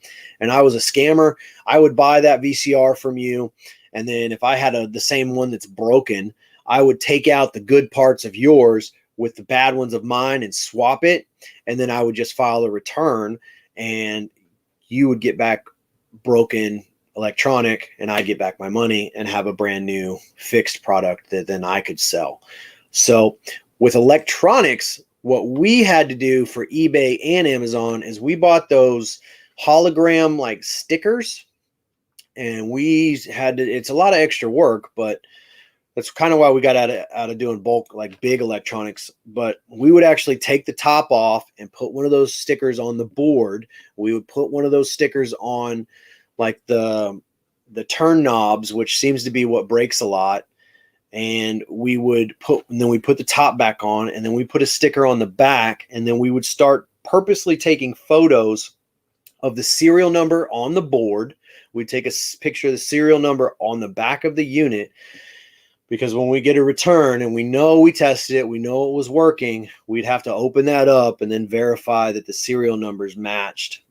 And I was a scammer, I would buy that VCR from you, and then if I had the same one that's broken, I would take out the good parts of yours with the bad ones of mine and swap it, and then I would just file a return, and you would get back broken electronic, and I get back my money and have a brand new fixed product that then I could sell. So with electronics, what we had to do for eBay and Amazon is we bought those hologram like stickers, and we had to, it's a lot of extra work, but that's kind of why we got out of doing bulk, like big electronics. But we would actually take the top off and put one of those stickers on the board. We would put one of those stickers on like the turn knobs, which seems to be what breaks a lot. And we would put the top back on, and then we put a sticker on the back, and then we would start purposely taking photos of the serial number on the board. We'd take a picture of the serial number on the back of the unit, because when we get a return and we know we tested it, we know it was working, we'd have to open that up and then verify that the serial numbers matched.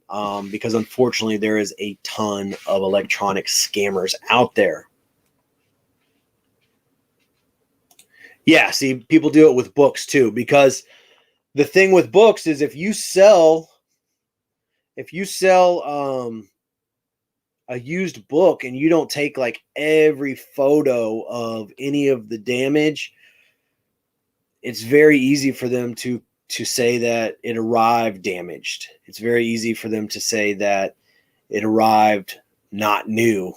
Because unfortunately there is a ton of electronic scammers out there. Yeah, see, people do it with books too, because the thing with books is if you sell a used book and you don't take like every photo of any of the damage, it's very easy for them to say that it arrived damaged. It's very easy for them to say that it arrived not new,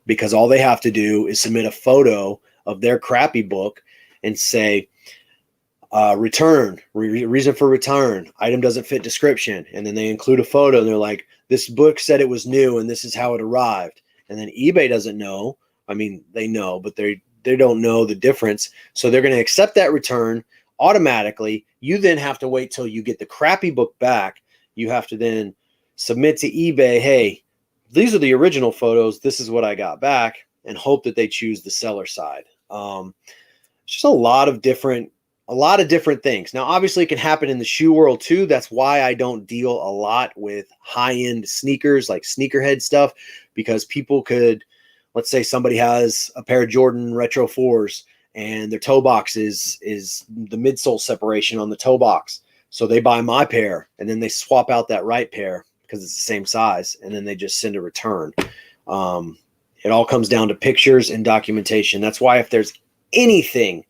because all they have to do is submit a photo of their crappy book and say, return, reason for return, item doesn't fit description. And then they include a photo, and they're like, this book said it was new and this is how it arrived. And then eBay doesn't know. I mean, they know, but they don't know the difference. So they're going to accept that return automatically. You then have to wait till you get the crappy book back. You have to then submit to eBay, hey, these are the original photos, this is what I got back, and hope that they choose the seller side. It's just a lot of different a lot of different things. Now, obviously, it can happen in the shoe world too. That's why I don't deal a lot with high-end sneakers, like sneakerhead stuff, because people could, let's say somebody has a pair of Jordan Retro 4s and their toe box is the midsole separation on the toe box. So they buy my pair and then they swap out that right pair because it's the same size, and then they just send a return. It all comes down to pictures and documentation. That's why if there's anything,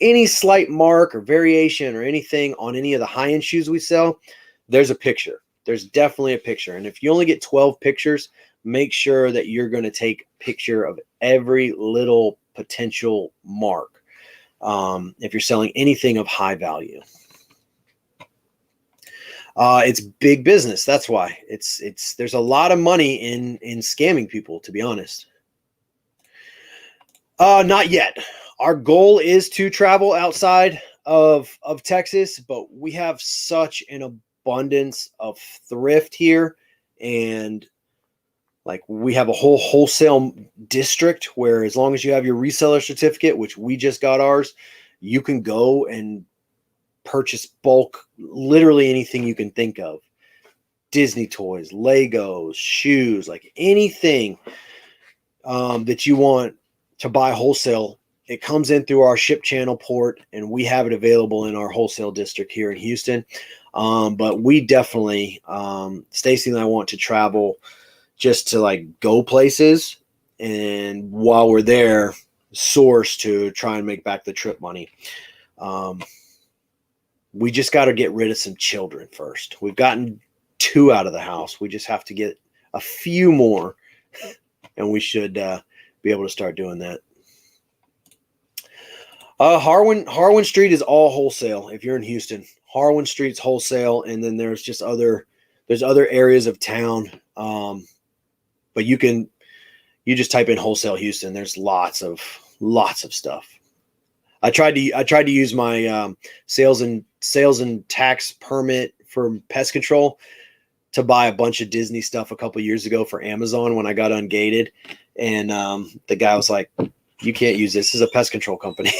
any slight mark or variation or anything on any of the high-end shoes we sell, there's a picture. There's definitely a picture. And if you only get 12 pictures, make sure that you're going to take a picture of every little potential mark if you're selling anything of high value. It's big business. That's why there's a lot of money in scamming people, to be honest. Not yet. Our goal is to travel outside of Texas, but we have such an abundance of thrift here, and like we have a whole wholesale district where as long as you have your reseller certificate, which we just got ours, you can go and purchase bulk, literally anything you can think of. Disney toys, Legos, shoes, like anything that you want to buy wholesale. It comes in through our ship channel port, and we have it available in our wholesale district here in Houston. But we definitely, Stacy and I want to travel just to like go places, and while we're there, source to try and make back the trip money. We just got to get rid of some children first. We've gotten 2 out of the house. We just have to get a few more, and we should be able to start doing that. Harwin Street is all wholesale. If you're in Houston, Harwin Street's wholesale, and then there's just other areas of town. But you just type in wholesale Houston. There's lots of stuff. I tried to use my sales and tax permit for Pest Control to buy a bunch of Disney stuff a couple years ago for Amazon when I got ungated, and the guy was like, "You can't use this. This is a pest control company."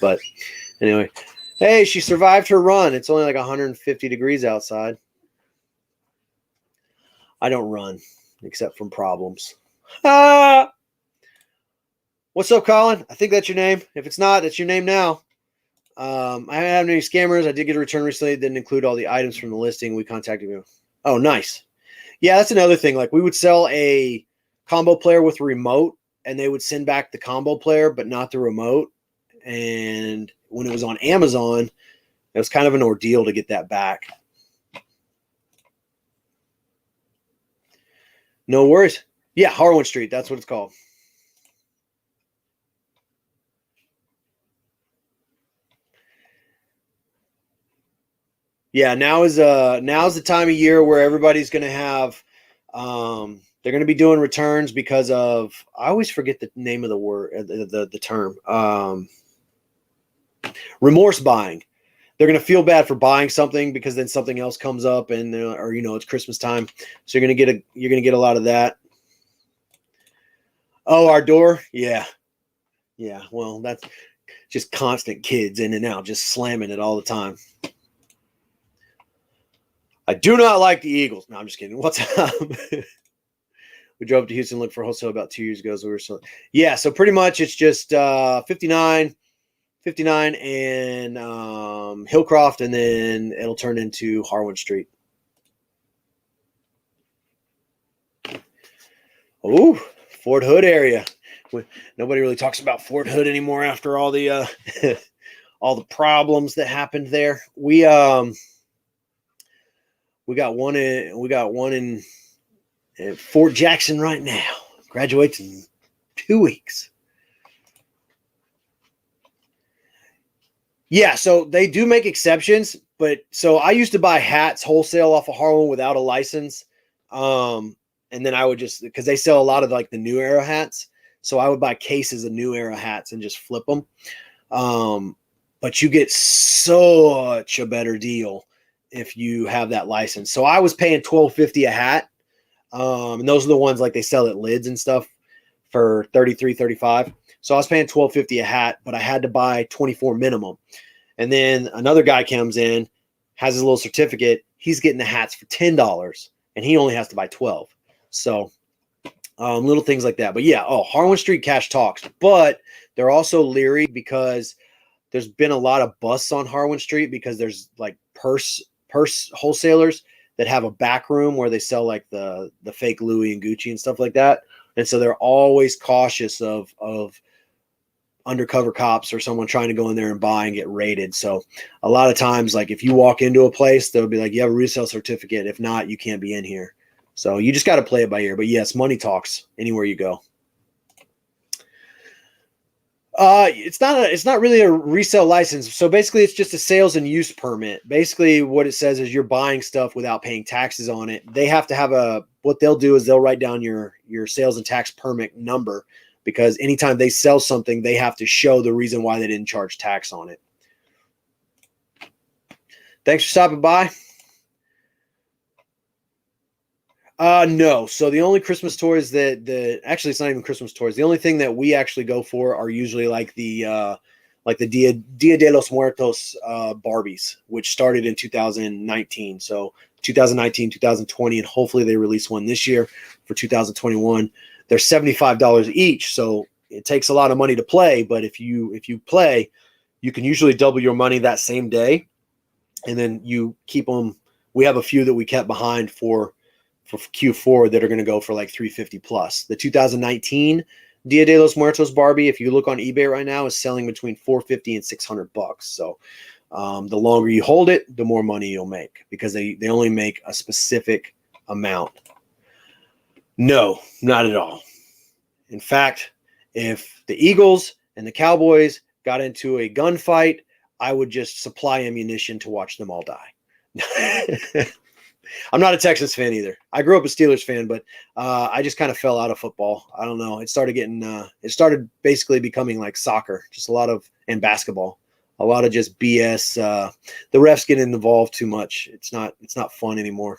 But anyway, hey, she survived her run. It's only like 150 degrees outside. I don't run except from problems. Ah! What's up, Colin? I think that's your name. If it's not, that's your name now. I haven't had any scammers. I did get a return recently. It didn't include all the items from the listing. We contacted you. Oh, nice. Yeah, that's another thing. Like we would sell a combo player with a remote, and they would send back the combo player, but not the remote. And when it was on Amazon, it was kind of an ordeal to get that back. No worries. Yeah, Harwin Street. That's what it's called. Yeah, now's the time of year where everybody's going to have they're going to be doing returns because of, I always forget the name of the word, the term, remorse buying. They're going to feel bad for buying something because then something else comes up, and or it's Christmas time, so you're going to get a lot of that. Oh, our door, yeah. Well, that's just constant kids in and out, just slamming it all the time. I do not like the Eagles. No, I'm just kidding. What's up? We drove to Houston, looked for wholesale about 2 years ago. So so pretty much it's just 59 and Hillcroft, and then it'll turn into Harwin Street. Oh, Fort Hood area. Nobody really talks about Fort Hood anymore after all the all the problems that happened there. We got one in Fort Jackson right now. Graduates in 2 weeks. Yeah, so they do make exceptions, but so I used to buy hats wholesale off of Harwin without a license. And then I would just, because they sell a lot of like the New Era hats. So I would buy cases of New Era hats and just flip them. But you get such a better deal if you have that license. So I was paying $12.50 a hat. And those are the ones like they sell at Lids and stuff for 33, 35. So I was paying $12.50 a hat, but I had to buy 24 minimum. And then another guy comes in, has his little certificate. He's getting the hats for $10 and he only has to buy 12. So little things like that. But yeah, Harlan Street cash talks, but they're also leery because there's been a lot of busts on Harlan Street because there's like purse wholesalers that have a back room where they sell like the fake Louis and Gucci and stuff like that. And so they're always cautious of undercover cops or someone trying to go in there and buy and get raided. So a lot of times, like if you walk into a place, they'll be like, you have a resale certificate. If not, you can't be in here. So you just got to play it by ear. But yes, money talks anywhere you go. It's not really a resale license. So basically it's just a sales and use permit. Basically what it says is you're buying stuff without paying taxes on it. They have to have what they'll do is they'll write down your sales and tax permit number, because anytime they sell something, they have to show the reason why they didn't charge tax on it. Thanks for stopping by. No. So the only Christmas toys actually it's not even Christmas toys. The only thing that we actually go for are usually like the Dia de los Muertos Barbies, which started in 2019. So 2019, 2020, and hopefully they release one this year for 2021. They're $75 each. So it takes a lot of money to play, but if you play, you can usually double your money that same day. And then you keep them. We have a few that we kept behind for Q4 that are going to go for like $350 plus. The 2019 Dia de los Muertos Barbie, if you look on eBay right now, is selling between $450 and $600. So the longer you hold it, the more money you'll make, because they only make a specific amount. No, not at all. In fact, if the Eagles and the Cowboys got into a gunfight, I would just supply ammunition to watch them all die. I'm not a Texans fan either. I grew up a Steelers fan, but I just kind of fell out of football. I don't know. It started basically becoming like soccer, just and basketball, a lot of just BS. The refs get involved too much. It's not fun anymore.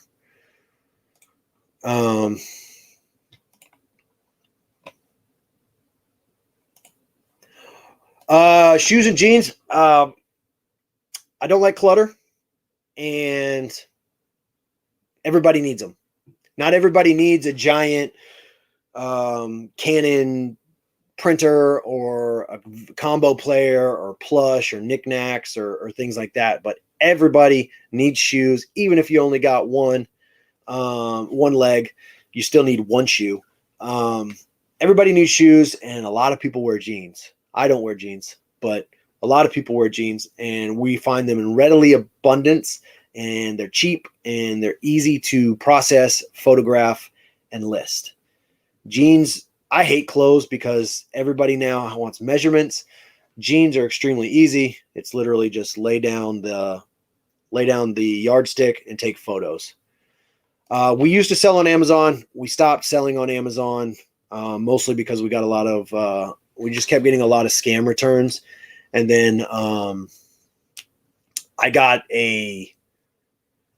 Shoes and jeans. I don't like clutter, and everybody needs them. Not everybody needs a giant Canon printer or a combo player or plush or knickknacks or things like that. But everybody needs shoes. Even if you only got one leg, you still need one shoe. Everybody needs shoes, and a lot of people wear jeans. I don't wear jeans, but a lot of people wear jeans, and we find them in readily abundance. And they're cheap and they're easy to process, photograph, and list. Jeans, I hate clothes because everybody now wants measurements. Jeans are extremely easy. It's literally just lay down the yardstick and take photos. We used to sell on Amazon. We stopped selling on Amazon mostly because we got we just kept getting a lot of scam returns. And then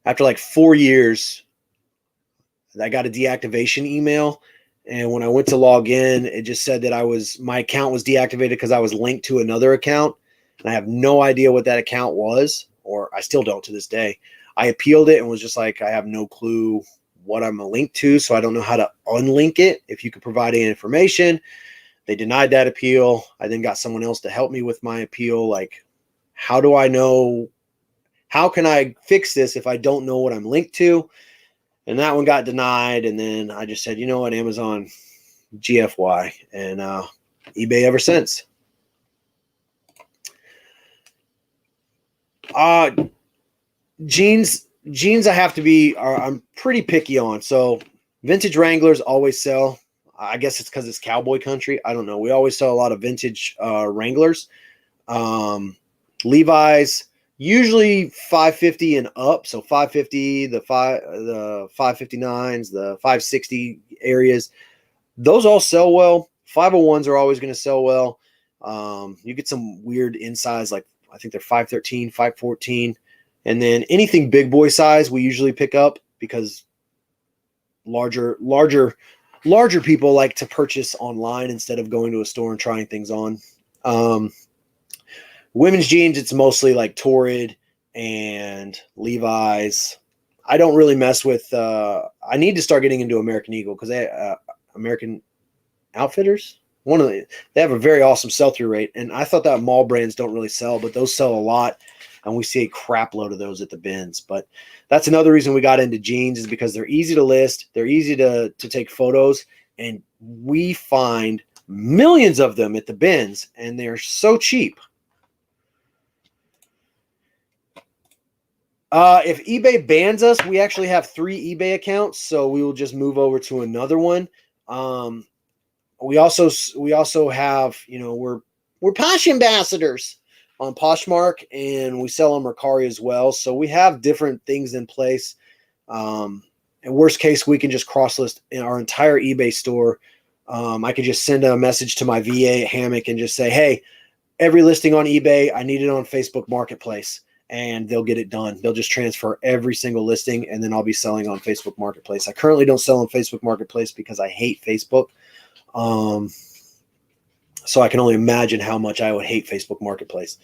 after like 4 years, I got a deactivation email. And when I went to log in, it just said that my account was deactivated because I was linked to another account. And I have no idea what that account was, or I still don't to this day. I appealed it and was just like, I have no clue what I'm linked to, so I don't know how to unlink it. If you could provide any information. They denied that appeal. I then got someone else to help me with my appeal. Like, how do I know? How can I fix this if I don't know what I'm linked to? And that one got denied. And then I just said, you know what, Amazon, GFY, and eBay ever since. Jeans I'm pretty picky on. So vintage Wranglers always sell. I guess it's because it's cowboy country. I don't know. We always sell a lot of vintage Wranglers. Levi's, usually $550 and up. So $550, the $559s, the $560 areas, those all sell well. 501s are always going to sell well. You get some weird insides, like I think they're $513, $514. And then anything big boy size, we usually pick up because larger larger people like to purchase online instead of going to a store and trying things on. Women's jeans, it's mostly like Torrid and Levi's. I don't really mess with, I need to start getting into American Eagle because American Outfitters, they have a very awesome sell-through rate. And I thought that mall brands don't really sell, but those sell a lot. And we see a crap load of those at the bins. But that's another reason we got into jeans, is because they're easy to list. They're easy to take photos. And we find millions of them at the bins, and they're so cheap. If eBay bans us, we actually have 3 eBay accounts, so we will just move over to another one. We also have, we're Posh ambassadors on Poshmark, and we sell on Mercari as well. So we have different things in place. In worst case, we can just cross-list in our entire eBay store. I could just send a message to my VA at Hammock and just say, hey, every listing on eBay, I need it on Facebook Marketplace. And they'll get it done. They'll just transfer every single listing, and then I'll be selling on Facebook Marketplace. I currently don't sell on Facebook Marketplace because I hate Facebook. So I can only imagine how much I would hate Facebook Marketplace.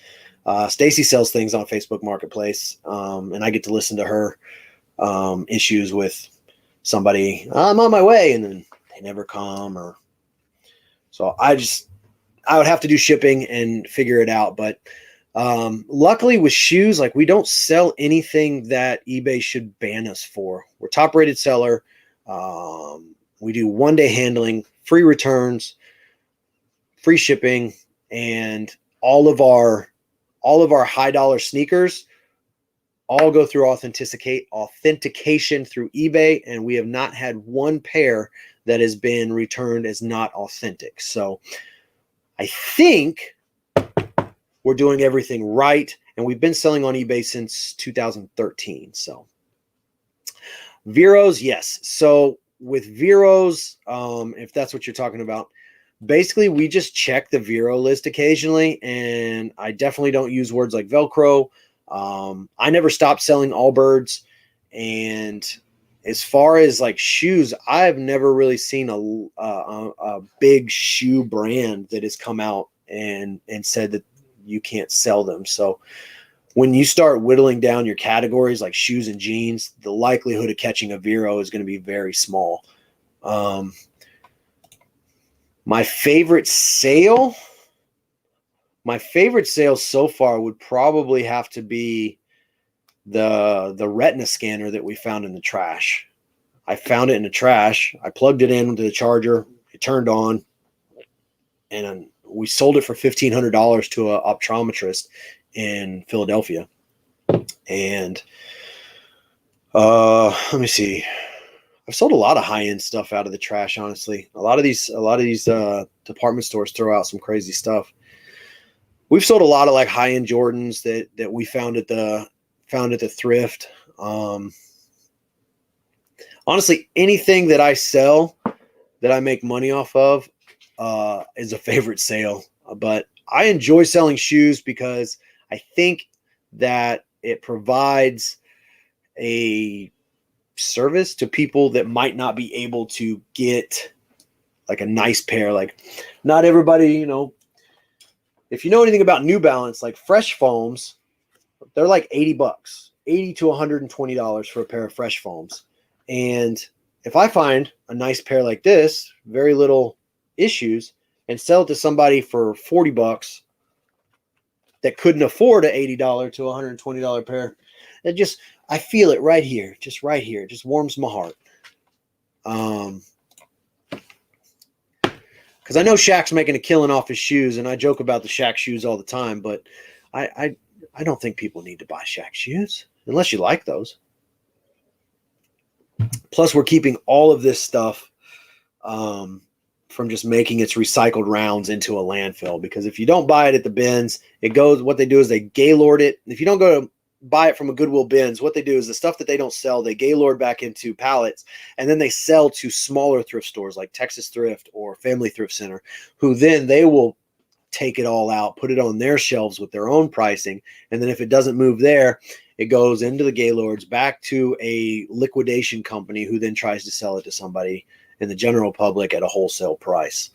Stacy sells things on Facebook Marketplace, and I get to listen to her issues with somebody. I'm on my way, and then they never come. So I would have to do shipping and figure it out. But luckily with shoes, like, we don't sell anything that eBay should ban us for. We're top rated seller. We do 1-day handling, free returns, free shipping, and all of our high dollar sneakers all go through authentication through eBay, and we have not had one pair that has been returned as not authentic. So I think we're doing everything right, and we've been selling on eBay since 2013. So Veros, yes. So with Veros, if that's what you're talking about, basically we just check the Vero list occasionally, and I definitely don't use words like Velcro. I never stopped selling Allbirds, and as far as like shoes, I've never really seen a big shoe brand that has come out and said that you can't sell them. So when you start whittling down your categories like shoes and jeans, the likelihood of catching a Vero is going to be very small. My favorite sale so far would probably have to be the retina scanner that we found in the trash. I found it in the trash. I plugged it into the charger. It turned on, and we sold it for $1,500 to an optometrist in Philadelphia. And let me see. I've sold a lot of high-end stuff out of the trash, honestly. A lot of these department stores throw out some crazy stuff. We've sold a lot of like high-end Jordans that we found at the thrift. Honestly, anything that I sell that I make money off of is a favorite sale. But I enjoy selling shoes because I think that it provides a service to people that might not be able to get like a nice pair. Like, not everybody, if you know anything about New Balance, like Fresh Foams, they're like $80, $80 to $120 for a pair of Fresh Foams. And if I find a nice pair like this, very little issues, and sell it to somebody for $40 that couldn't afford an $80 to $120 pair, I feel it right here. It just warms my heart. Because I know Shaq's making a killing off his shoes, and I joke about the Shaq shoes all the time, but I don't think people need to buy Shaq shoes unless you like those. Plus, we're keeping all of this stuff from just making its recycled rounds into a landfill, because if you don't buy it at the bins, what they do is they gaylord it. If you don't go to buy it from a Goodwill bins, what they do is the stuff that they don't sell, they gaylord back into pallets, and then they sell to smaller thrift stores like Texas Thrift or Family Thrift Center, who then they will take it all out, put it on their shelves with their own pricing, and then if it doesn't move there, it goes into the gaylords back to a liquidation company who then tries to sell it to somebody in the general public at a wholesale price.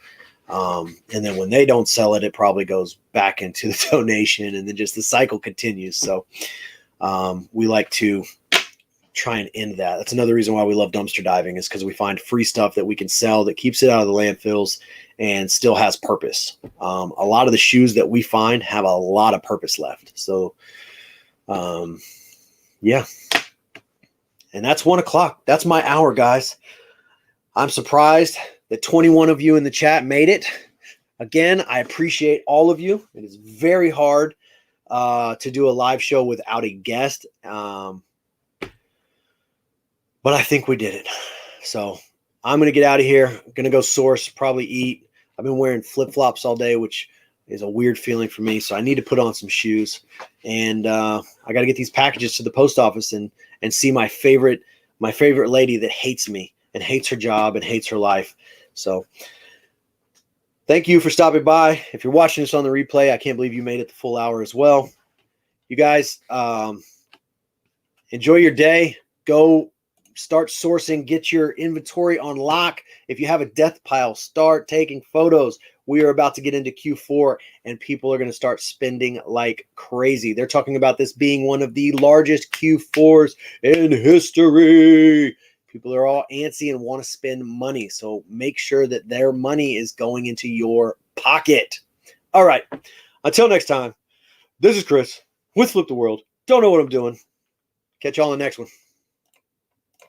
And then when they don't sell it, it probably goes back into the donation, and then just the cycle continues. So we like to try and end that. That's another reason why we love dumpster diving, is because we find free stuff that we can sell that keeps it out of the landfills and still has purpose. A lot of the shoes that we find have a lot of purpose left. So, yeah. And that's 1 o'clock. That's my hour, guys. I'm surprised that 21 of you in the chat made it. Again, I appreciate all of you. It is very hard to do a live show without a guest. But I think we did it. So I'm going to get out of here. I'm going to go source, probably eat. I've been wearing flip-flops all day, which is a weird feeling for me. So I need to put on some shoes. And I got to get these packages to the post office and see my favorite lady that hates me and hates her job and hates her life. So thank you for stopping by. If you're watching this on the replay, I can't believe you made it the full hour as well. You guys, enjoy your day. Go start sourcing, get your inventory on lock. If you have a death pile, start taking photos. We are about to get into Q4 and people are going to start spending like crazy. They're talking about this being one of the largest Q4s in history. People are all antsy and want to spend money. So make sure that their money is going into your pocket. All right. Until next time, this is Chris with Flip the World. Don't know what I'm doing. Catch y'all on the next one.